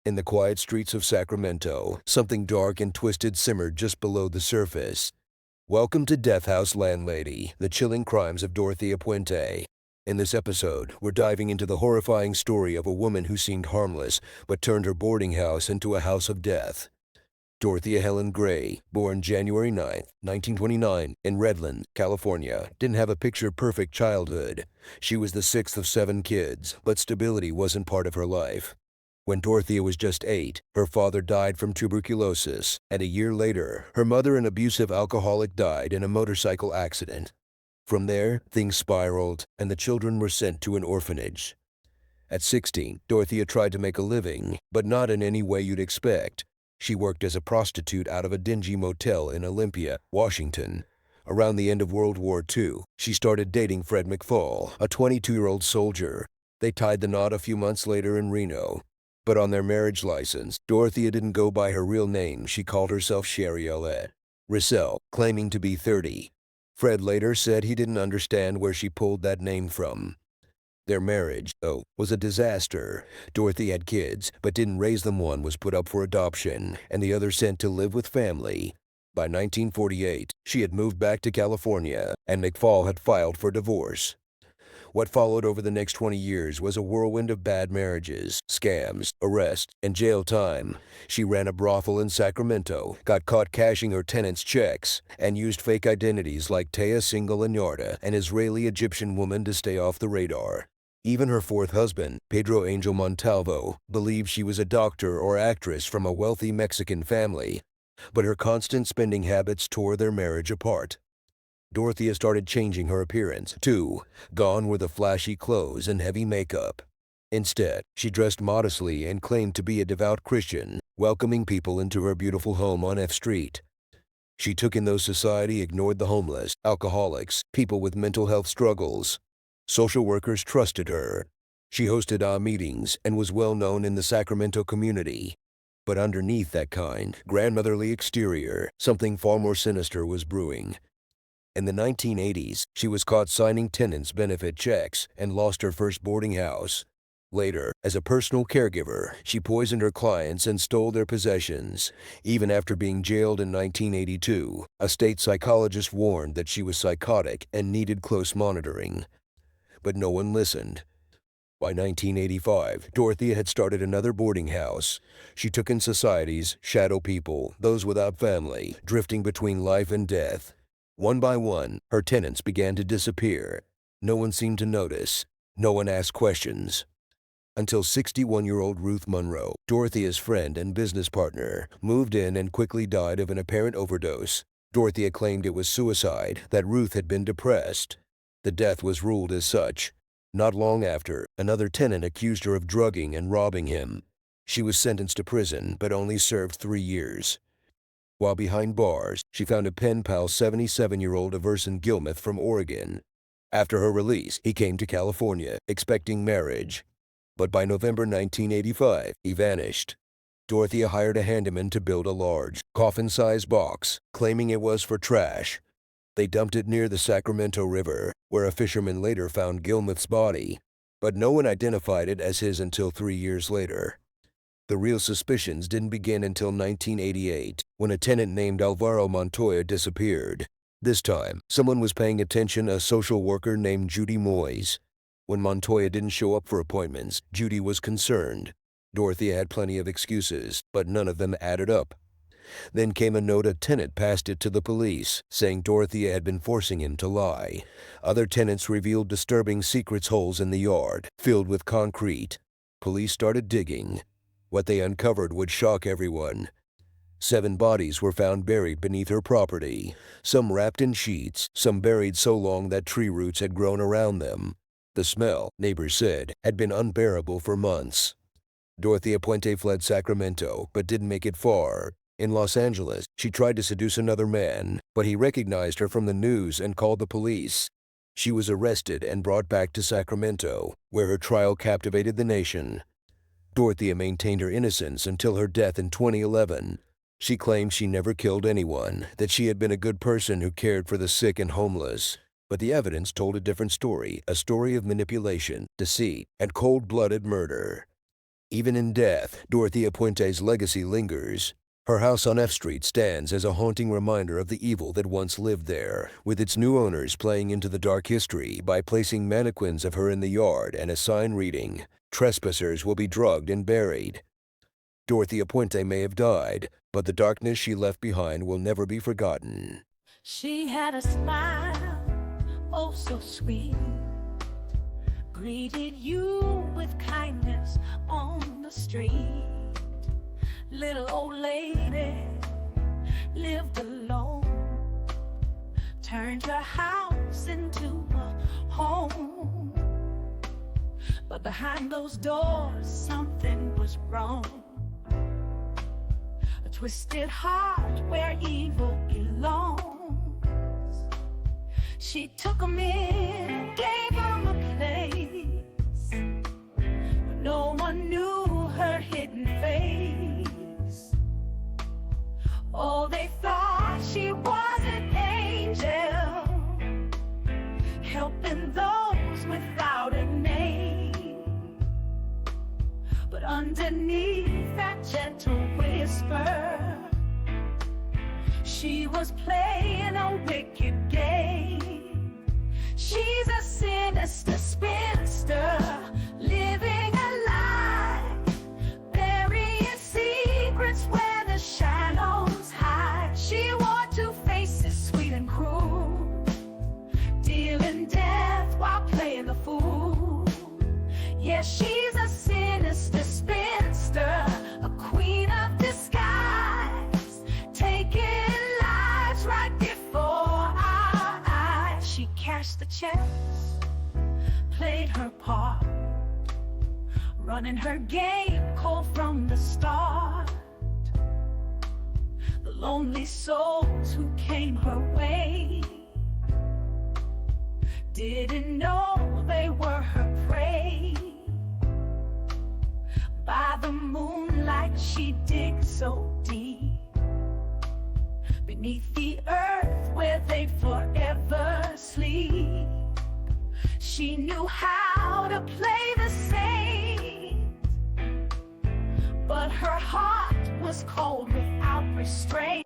In the quiet streets of Sacramento, something dark and twisted simmered just below the surface. Welcome to Death House Landlady, the chilling crimes of Dorothea Puente. In this episode, we're diving into the horrifying story of a woman who seemed harmless, but turned her boarding house into a house of death. Dorothea Helen Gray, born January 9, 1929, in Redland, California, didn't have a picture-perfect childhood. She was the sixth of seven kids, but stability wasn't part of her life. When Dorothea was just 8, her father died from tuberculosis, and a year later, her mother, an abusive alcoholic, died in a motorcycle accident. From there, things spiraled, and the children were sent to an orphanage. At 16, Dorothea tried to make a living, but not in any way you'd expect. She worked as a prostitute out of a dingy motel in Olympia, Washington. Around the end of World War II, she started dating Fred McFall, a 22-year-old soldier. They tied the knot a few months later in Reno. But on their marriage license, Dorothea didn't go by her real name. She called herself Sherriolette Rissell, claiming to be 30. Fred later said he didn't understand where she pulled that name from. Their marriage, though, was a disaster. Dorothy had kids, but didn't raise them. One was put up for adoption, and the other sent to live with family. By 1948, she had moved back to California, and McFall had filed for divorce. What followed over the next 20 years was a whirlwind of bad marriages, scams, arrests, and jail time. She ran a brothel in Sacramento, got caught cashing her tenants' checks, and used fake identities like Taya Single Anyarda, an Israeli-Egyptian woman, to stay off the radar. Even her fourth husband, Pedro Angel Montalvo, believed she was a doctor or actress from a wealthy Mexican family, but her constant spending habits tore their marriage apart. Dorothea started changing her appearance, too. Gone were the flashy clothes and heavy makeup. Instead, she dressed modestly and claimed to be a devout Christian, welcoming people into her beautiful home on F Street. She took in those society ignored: the homeless, alcoholics, people with mental health struggles. Social workers trusted her. She hosted meetings and was well known in the Sacramento community. But underneath that kind, grandmotherly exterior, something far more sinister was brewing. In the 1980s, she was caught signing tenants' benefit checks and lost her first boarding house. Later, as a personal caregiver, she poisoned her clients and stole their possessions. Even after being jailed in 1982, a state psychologist warned that she was psychotic and needed close monitoring. But no one listened. By 1985, Dorothea had started another boarding house. She took in society's shadow people, those without family, drifting between life and death. One by one, her tenants began to disappear. No one seemed to notice. No one asked questions. Until 61-year-old Ruth Monroe, Dorothea's friend and business partner, moved in and quickly died of an apparent overdose. Dorothea claimed it was suicide, that Ruth had been depressed. The death was ruled as such. Not long after, another tenant accused her of drugging and robbing him. She was sentenced to prison, but only served 3 years. While behind bars, she found a pen pal, 77-year-old Everson Gilmuth from Oregon. After her release, he came to California, expecting marriage. But by November 1985, he vanished. Dorothea hired a handyman to build a large, coffin-sized box, claiming it was for trash. They dumped it near the Sacramento River, where a fisherman later found Gilmuth's body. But no one identified it as his until 3 years later. The real suspicions didn't begin until 1988, when a tenant named Alvaro Montoya disappeared. This time, someone was paying attention: a social worker named Judy Moyes. When Montoya didn't show up for appointments, Judy was concerned. Dorothea had plenty of excuses, but none of them added up. Then came a note. A tenant passed it to the police, saying Dorothea had been forcing him to lie. Other tenants revealed disturbing secrets: holes in the yard, filled with concrete. Police started digging. What they uncovered would shock everyone. 7 bodies were found buried beneath her property, some wrapped in sheets, some buried so long that tree roots had grown around them. The smell, neighbors said, had been unbearable for months. Dorothea Puente fled Sacramento, but didn't make it far. In Los Angeles, she tried to seduce another man, but he recognized her from the news and called the police. She was arrested and brought back to Sacramento, where her trial captivated the nation. Dorothea maintained her innocence until her death in 2011. She claimed she never killed anyone, that she had been a good person who cared for the sick and homeless. But the evidence told a different story, a story of manipulation, deceit, and cold-blooded murder. Even in death, Dorothea Puente's legacy lingers. Her house on F Street stands as a haunting reminder of the evil that once lived there, with its new owners playing into the dark history by placing mannequins of her in the yard and a sign reading, "Trespassers will be drugged and buried." Dorothea Puente may have died, but the darkness she left behind will never be forgotten. She had a smile, oh so sweet, greeted you with kindness on the street. Little old lady lived alone, turned her house into a home. But behind those doors something was wrong. A twisted heart where evil belongs. She took him in, gave him a place, but no one knew her hidden face. Oh, they thought she was an angel, helping those without a name. But underneath that gentle whisper, she was playing a wicked game. She's a sinister spinster, living a lie, burying secrets where the shadows hide. She wore two faces, sweet and cruel, dealing death while playing the fool. Yes, she's a sinister spinster, a queen of disguise, taking lives right before our eyes. She cashed the checks, played her part, running her game cold from the start. The lonely souls who came her way didn't know they were her prey. By the moonlight she digs so deep beneath the earth where they forever sleep. She knew how to play the saint, but her heart was cold without restraint.